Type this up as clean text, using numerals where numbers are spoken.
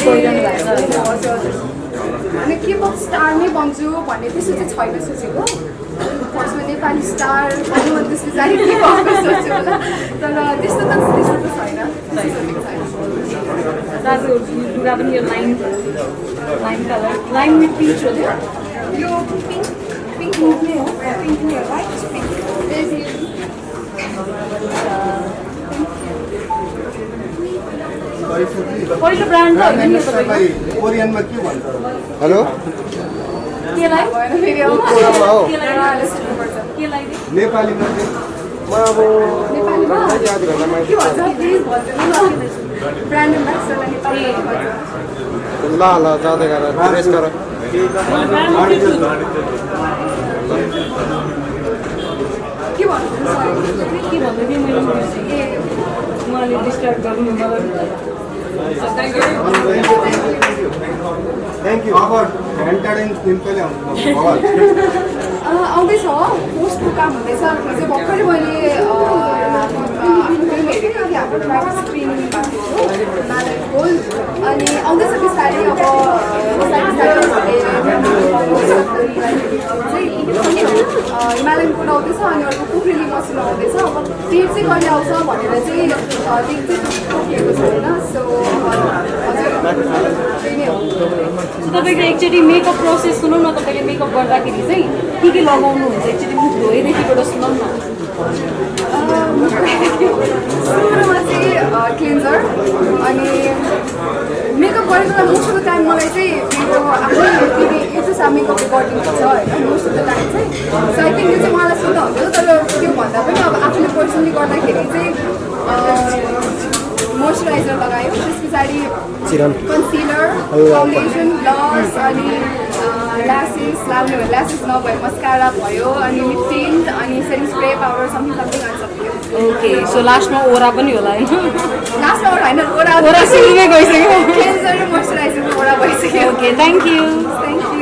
गरिरहनु भएको छ अनि K-pop स्टार नै बन्छु भन्ने त्यस्तो चाहिँ छैन सोचेको फर्स्टमा नेपाली स्टार भन्नु भने त्यस पछाडि K-pop सोच्छु होला तर त्यस्तो त छैन दाजु लुगा पनि यो line colour line with pitch हो यो पिङ्क मुभ नै हो पिङ्क नै हो राइट पिङ्क पहिलो ब्रान्ड त होइन नि तपाईँ कोरियनमा के भन्छ हेलो केलाई फेरि केलाई नेपालीमा चाहिँ म अब नेपालीमा याद गर्नमा के भन्छ प्लिज भन्नु न ब्रान्ड एम्बेसडरलाई नेपालीमा भन्छ ल ल जाँदै गर रेस गर के भन्नु के भन्दै थिएँ मैले ए उहाँले डिस्टर्ब गर्नु मलाई थ्याङ्क यू अब घन्टाडेन सिम्पली आउँदैछ पोस्टको काम हुँदैछ चाहिँ भर्खरै मैले फिल्म हेरेको थिएँ हाम्रो ट्राभल स्क्रिनिङ भएको थियो नारायणको अनि आउँदैछ बिस्तारै अब हिमालयनकोट आउँदैछ अनि अर्को पोखरेली मसिनो आउँदैछ अब डेट चाहिँ कहिले आउँछ भनेर चाहिँ डेट चाहिँ तोकिएको छैन सो हजुर त्यही नै हो तपाईँको एकचोटि मेकअप प्रोसेस सुनौँ न तपाईँले मेकअप गर्दाखेरि चाहिँ के लगाउनुहुन्छ एकचोटि मुख धोएदेखिबाट सुनौँ न सुरुमा चाहिँ क्लिन्जर अनि मेकअप गरेको मोस्ट अफ द टाइम मलाई चाहिँ मेरो आफ्नै यो चाहिँ मेकअप गरिदिनुहुन्छ होइन मोस्ट अफ द टाइम चाहिँ सो आई थिङ्क यो चाहिँ मलाई सुन्दा हुन्थ्यो तर त्योभन्दा पनि अब आफूले पर्सनली गर्दाखेरि चाहिँ मोइस्चराइजर लगायो त्यस पछाडि कन्सिलर फाउन्डेसन ब्लस अनि ल्यासेस लाउने भयो ल्यासेस नभए मस्कारा भयो अनि लिप टिन्ट अनि setting spray powder something something गर्न सक्यो ओके सो लास्टमा ओरा पनि होला होइन लास्टमा ओरा होइन ओरा ओरा सुरुमै गइसक्यो क्लिन्जर र मोइस्चराइजरको ओरा भइसक्यो okay thank you thank you